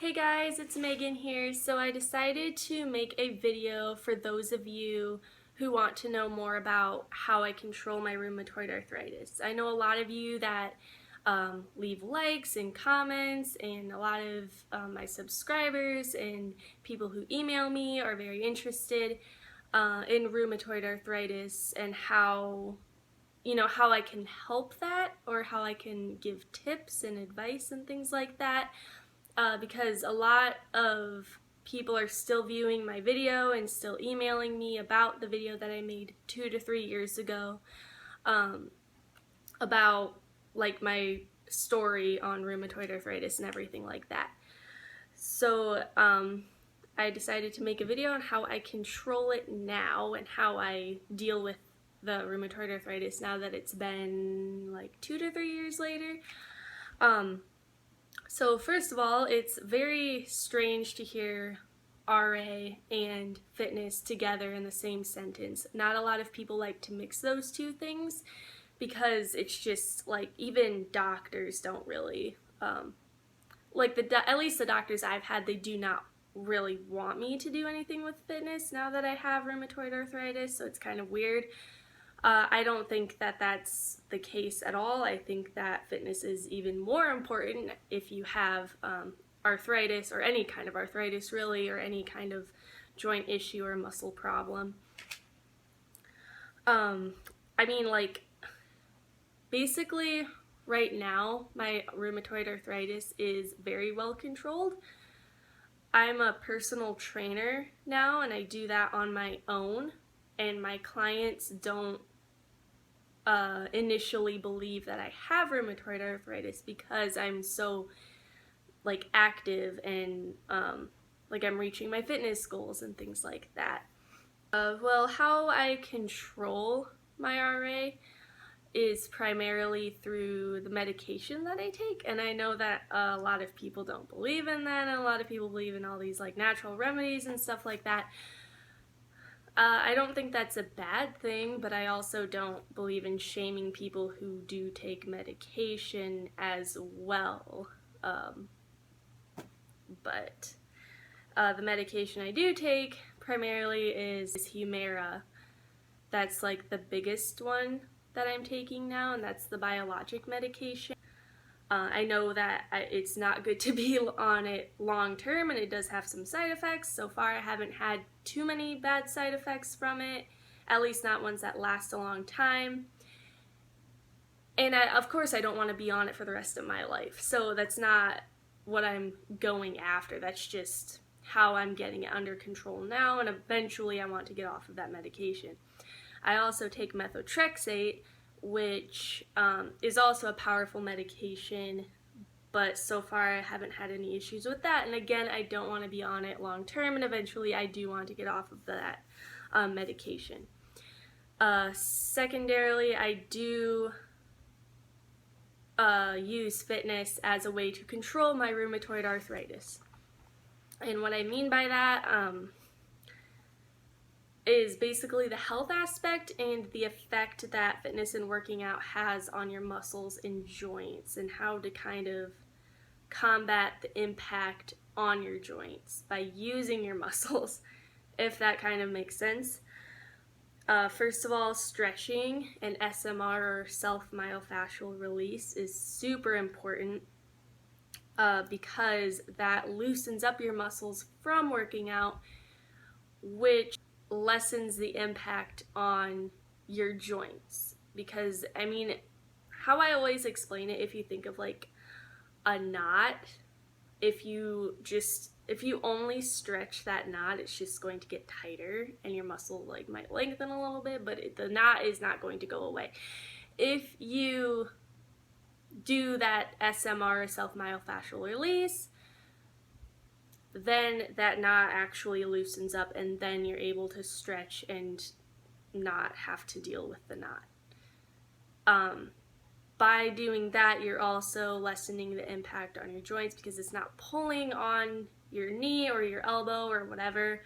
Hey guys, it's Megan here. So I decided to make a video for those of you who want to know more about how I control my rheumatoid arthritis. I know a lot of you that leave likes and comments, and a lot of my subscribers and people who email me are very interested in rheumatoid arthritis and how I can help that, or how I can give tips and advice and things like that. Because a lot of people are still viewing my video and still emailing me about the video that I made 2 to 3 years ago about like my story on rheumatoid arthritis and everything like that. So I decided to make a video on how I control it now and how I deal with the rheumatoid arthritis now that it's been like 2 to 3 years later. So first of all, it's very strange to hear RA and fitness together in the same sentence. Not a lot of people like to mix those two things because it's just like, even doctors don't really, at least the doctors I've had, they do not really want me to do anything with fitness now that I have rheumatoid arthritis, so it's kind of weird. I don't think that that's the case at all. I think that fitness is even more important if you have arthritis, or any kind of arthritis really, or any kind of joint issue or muscle problem. Basically right now my rheumatoid arthritis is very well controlled. I'm a personal trainer now, and I do that on my own, and my clients don't initially believe that I have rheumatoid arthritis because I'm so active and I'm reaching my fitness goals and things like that. Well, how I control my RA is primarily through the medication that I take, and I know that a lot of people don't believe in that, and a lot of people believe in all these natural remedies and stuff like that. I don't think that's a bad thing, but I also don't believe in shaming people who do take medication as well. But the medication I do take primarily is Humira. That's the biggest one that I'm taking now, and that's the biologic medication. I know that it's not good to be on it long term, and it does have some side effects. So far I haven't had too many bad side effects from it, at least not ones that last a long time. And of course I don't want to be on it for the rest of my life, so that's not what I'm going after. That's just how I'm getting it under control now, and eventually I want to get off of that medication. I also take methotrexate, which is also a powerful medication, but so far I haven't had any issues with that. And again, I don't want to be on it long term, and eventually I do want to get off of that medication. Secondarily, I do use fitness as a way to control my rheumatoid arthritis. And what I mean by that is basically the health aspect and the effect that fitness and working out has on your muscles and joints, and how to kind of combat the impact on your joints by using your muscles, if that kind of makes sense. First of all, stretching and SMR, or self-myofascial release, is super important because that loosens up your muscles from working out, which lessens the impact on your joints. Because how I always explain it, if you think of a knot, if you only stretch that knot, it's just going to get tighter, and your muscle might lengthen a little bit, but the knot is not going to go away. If you do that SMR, self-myofascial release, then that knot actually loosens up, and then you're able to stretch and not have to deal with the knot. By doing that, you're also lessening the impact on your joints because it's not pulling on your knee or your elbow or whatever.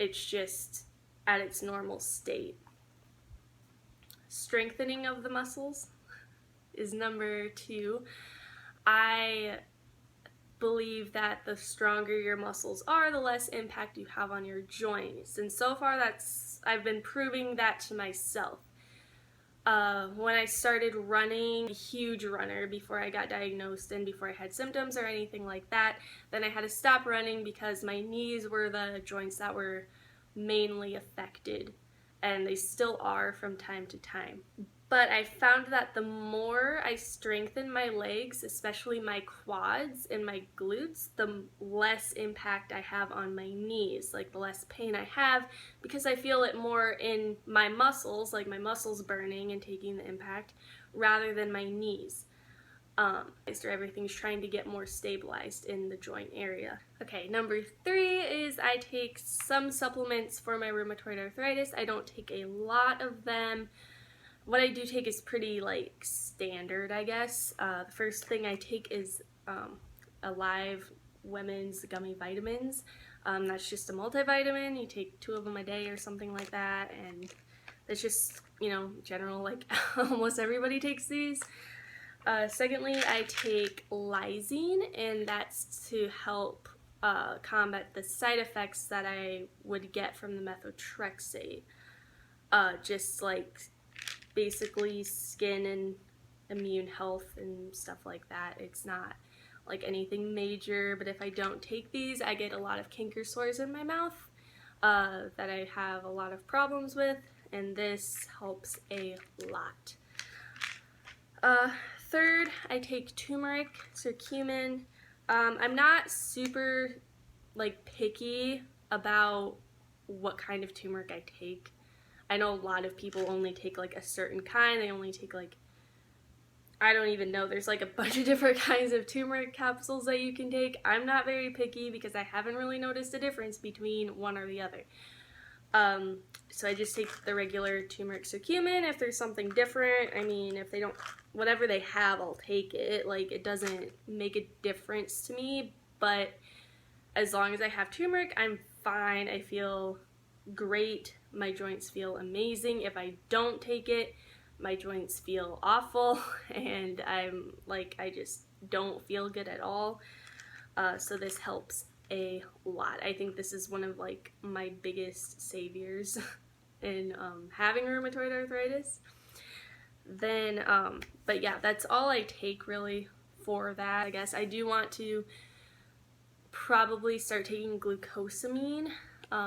It's just at its normal state. Strengthening of the muscles is number 2. I believe that the stronger your muscles are, the less impact you have on your joints. And so far I've been proving that to myself. When I started running, a huge runner before I got diagnosed and before I had symptoms or anything like that, then I had to stop running because my knees were the joints that were mainly affected, and they still are from time to time. But I found that the more I strengthen my legs, especially my quads and my glutes, the less impact I have on my knees, like the less pain I have, because I feel it more in my muscles, like my muscles burning and taking the impact, rather than my knees. Everything's trying to get more stabilized in the joint area. Okay, number 3 is I take some supplements for my rheumatoid arthritis. I don't take a lot of them. What I do take is pretty standard, I guess. The first thing I take is Alive Women's Gummy Vitamins. That's just a multivitamin. You take 2 of them a day or something like that, and it's just, general, like almost everybody takes these. Secondly, I take lysine, and that's to help combat the side effects that I would get from the methotrexate. Just basically skin and immune health and stuff like that. It's not like anything major, but if I don't take these, I get a lot of canker sores in my mouth that I have a lot of problems with, and this helps a lot. Third, I take turmeric, curcumin. I'm not super picky about what kind of turmeric I take. I know a lot of people only take a certain kind. They only take I don't even know. There's a bunch of different kinds of turmeric capsules that you can take. I'm not very picky because I haven't really noticed a difference between one or the other. So I just take the regular turmeric curcumin. If there's something different, if they don't, whatever they have, I'll take it. It doesn't make a difference to me, but as long as I have turmeric, I'm fine. I feel great. My joints feel amazing. If I don't take it, my joints feel awful, and I just don't feel good at all. So this helps a lot. I think this is one of my biggest saviors in having rheumatoid arthritis. Then, but yeah, that's all I take really for that. I guess I do want to probably start taking glucosamine.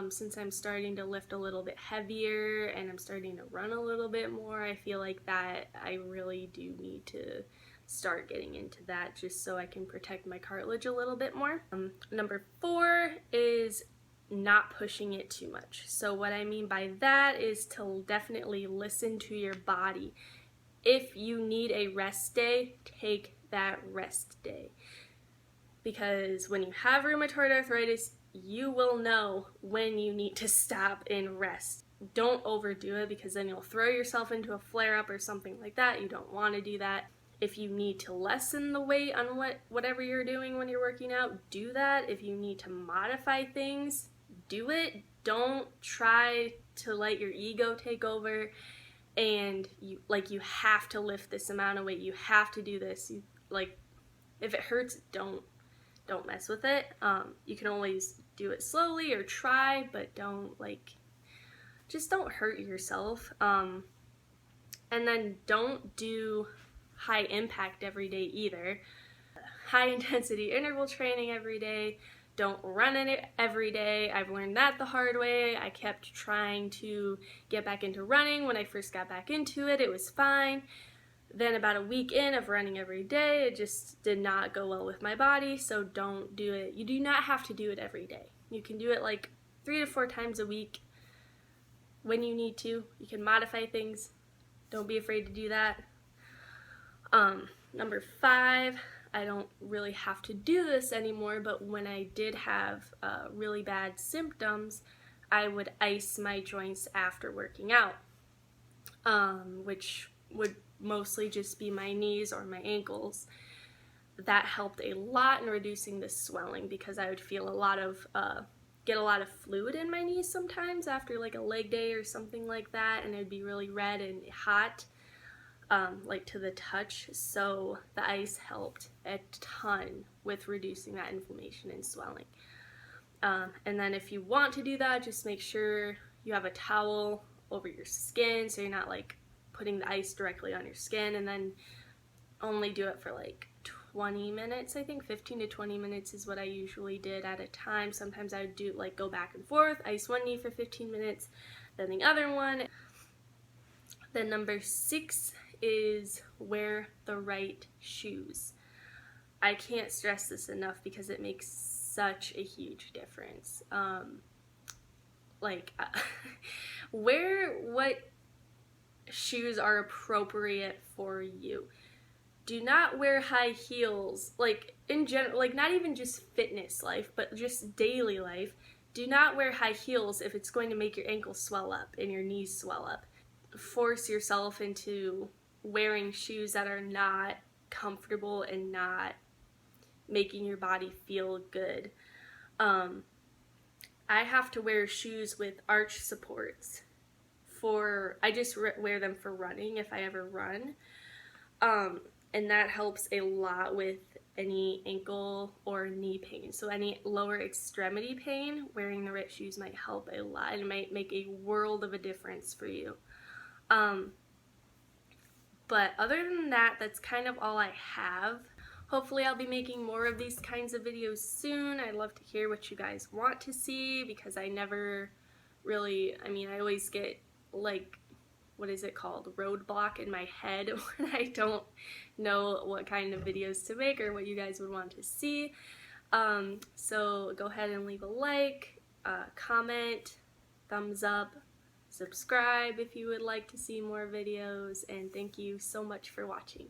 Since I'm starting to lift a little bit heavier and I'm starting to run a little bit more, I feel like that I really do need to start getting into that just so I can protect my cartilage a little bit more. Number 4 is not pushing it too much. So what I mean by that is to definitely listen to your body. If you need a rest day, take that rest day. Because when you have rheumatoid arthritis, you will know when you need to stop and rest. Don't overdo it because then you'll throw yourself into a flare-up or something like that. You don't want to do that. If you need to lessen the weight on whatever you're doing when you're working out, do that. If you need to modify things, do it. Don't try to let your ego take over and you have to lift this amount of weight. You have to do this. If it hurts, don't mess with it. You can always do it slowly or try, but just don't hurt yourself. And then don't do high impact every day either. High intensity interval training every day. Don't run in it every day. I've learned that the hard way. I kept trying to get back into running. When I first got back into it, it was fine. Then about a week in of running every day, it just did not go well with my body, so don't do it. You do not have to do it every day. You can do it 3 to 4 times a week when you need to. You can modify things. Don't be afraid to do that. Number 5, I don't really have to do this anymore, but when I did have really bad symptoms, I would ice my joints after working out, which would mostly just be my knees or my ankles. That helped a lot in reducing the swelling because I would feel get a lot of fluid in my knees sometimes after a leg day or something like that, and it would be really red and hot. like to the touch, so the ice helped a ton with reducing that inflammation and swelling. And then if you want to do that, just make sure you have a towel over your skin so you're not like putting the ice directly on your skin, and then only do it for like 20 minutes. I think 15 to 20 minutes is what I usually did at a time. Sometimes I would do like go back and forth, ice one knee for 15 minutes, then the other one. Then number 6 is wear the right shoes. I can't stress this enough because it makes such a huge difference. Wear what shoes are appropriate for you. Do not wear high heels, like in general, like not even just fitness life, but just daily life. Do not wear high heels if it's going to make your ankles swell up and your knees swell up. Force yourself into wearing shoes that are not comfortable and not making your body feel good. I have to wear shoes with arch supports. I just wear them for running if I ever run. And that helps a lot with any ankle or knee pain. So any lower extremity pain, wearing the right shoes might help a lot, and it might make a world of a difference for you. But other than that, that's kind of all I have. Hopefully I'll be making more of these kinds of videos soon. I'd love to hear what you guys want to see, because I never really, I always get like, what is it called, roadblock in my head when I don't know what kind of videos to make or what you guys would want to see. So go ahead and leave a like, comment, thumbs up, subscribe if you would like to see more videos, and thank you so much for watching.